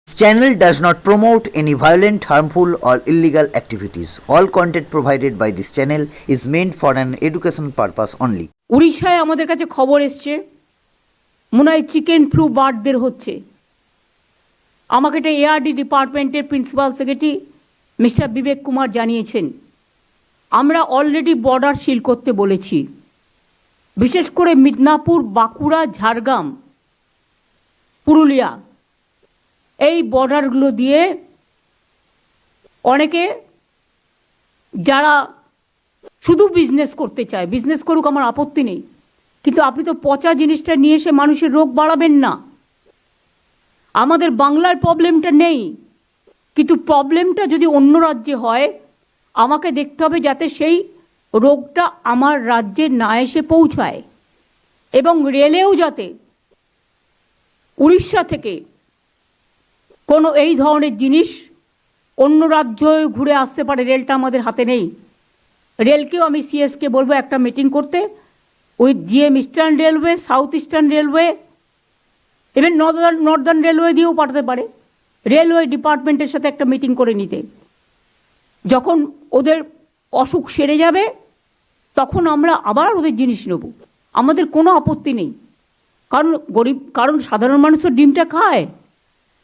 This channel does not promote any violent, harmful, or illegal activities. All content provided by this channel is meant for an education purpose only. উড়িষ্যায় আমাদের কাছে খবর এসছে মনে হয় chicken flu বার্ডদের হচ্ছে। আমাকে এটা এআরডি ডিপার্টমেন্টের প্রিন্সিপাল সেক্রেটারি মিস্টার বিবেক কুমার জানিয়েছেন। আমরা অলরেডি বর্ডার সিল করতে বলেছি, বিশেষ করে মিদনাপুর, বাঁকুড়া, ঝাড়গ্রাম, পুরুলিয়া এই বর্ডারগুলো দিয়ে অনেকে যারা শুধু বিজনেস করতে চায় বিজনেস করুক, আমার আপত্তি নেই, কিন্তু আপনি তো পচা জিনিসটা নিয়ে এসে মানুষের রোগ বাড়াবেন না। আমাদের বাংলার প্রবলেমটা নেই, কিন্তু প্রবলেমটা যদি অন্য রাজ্যে হয় আমাকে দেখতে হবে যাতে সেই রোগটা আমার রাজ্যে না এসে পৌঁছায়, এবং রেলেও যাতে উড়িষ্যা থেকে কোনো এই ধরনের জিনিস অন্য রাজ্যে ঘুরে আসতে পারে। রেলটা আমাদের হাতে নেই। রেলকেও আমি সিএসকে বলবো একটা মিটিং করতে, with GM eastern railway, south eastern railway, even Northern railway দিয়েও পাঠাতে পারে। রেলওয়ে ডিপার্টমেন্টের সাথে একটা মিটিং করে নিতে, যখন ওদের অসুখ সেরে যাবে তখন আমরা আবার ওদের জিনিস নেব, আমাদের কোনো আপত্তি নেই। কারণ সাধারণ মানুষ তো ডিমটা খায়,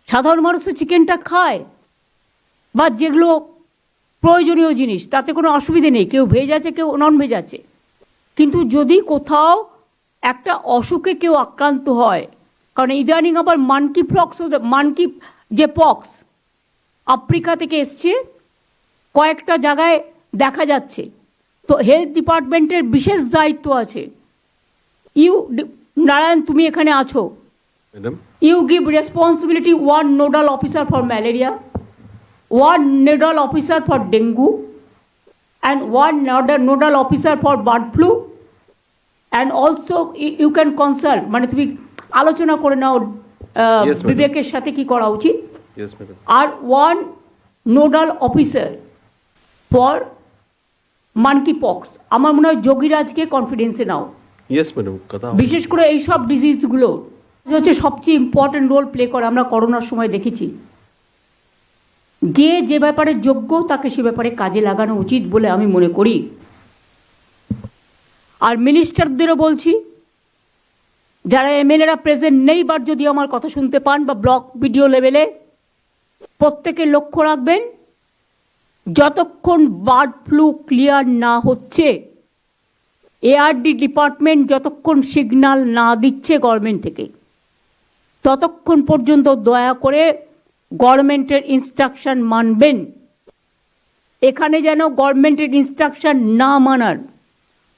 সাধারণ মানুষ তো চিকেনটা খায়, বা যেগুলো প্রয়োজনীয় জিনিস তাতে কোনো অসুবিধে নেই। কেউ ভেজ আছে, কেউ নন ভেজ আছে, কিন্তু যদি কোথাও একটা অসুখে কেউ আক্রান্ত হয়, কারণ ইদানিং আবার মানকি যে পক্স আফ্রিকা থেকে এসছে, কয়েকটা জায়গায় দেখা যাচ্ছে, তো হেলথ ডিপার্টমেন্টের বিশেষ দায়িত্ব আছে। নারায়ণ, তুমি এখানে আছো, you give responsibility one nodal officer for malaria, one nodal officer for dengue, and one nodal officer for bird flu, and also you can consult, মানে তুমি আলোচনা করে নাও বিবেকের সাথে কি করা উচিত, আর one nodal officer for monkey pox. আমার মনে হয় যোগীরাজকে কনফিডেন্সে নাও, বিশেষ করে এইসব ডিজিজগুলো হচ্ছে সবচেয়ে ইম্পর্টেন্ট রোল প্লে করে। আমরা করোনার সময় দেখেছি, যে ব্যাপারে যোগ্য তাকে সে ব্যাপারে কাজে লাগানো উচিত বলে আমি মনে করি। আর মিনিস্টারদেরও বলছি, যারা এমএলএরা প্রেজেন্ট নেই বাট যদি আমার কথা শুনতে পান, বা ব্লক বিডিও লেভেলে, প্রত্যেকে লক্ষ্য রাখবেন, যতক্ষণ বার্ড ফ্লু ক্লিয়ার না হচ্ছে, এআরডি ডিপার্টমেন্ট যতক্ষণ সিগন্যাল না দিচ্ছে গভর্নমেন্ট থেকে, ততক্ষণ পর্যন্ত দয়া করে গভর্নমেন্টের ইনস্ট্রাকশন মানবেন। এখানে যেন গভর্নমেন্টের ইনস্ট্রাকশন না মানার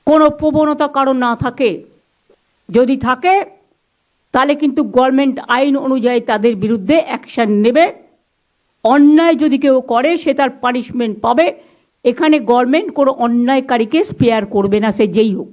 কোনো প্রবণতা কারণ না থাকে। যদি থাকে তাহলে কিন্তু গভর্নমেন্ট আইন অনুযায়ী তাদের বিরুদ্ধে অ্যাকশন নেবে। অন্যায় যদি কেউ করে সে তার পানিশমেন্ট পাবে। এখানে গভর্নমেন্ট কোনো অন্যায়কারীকে স্পেয়ার করবে না, সে যেই হোক।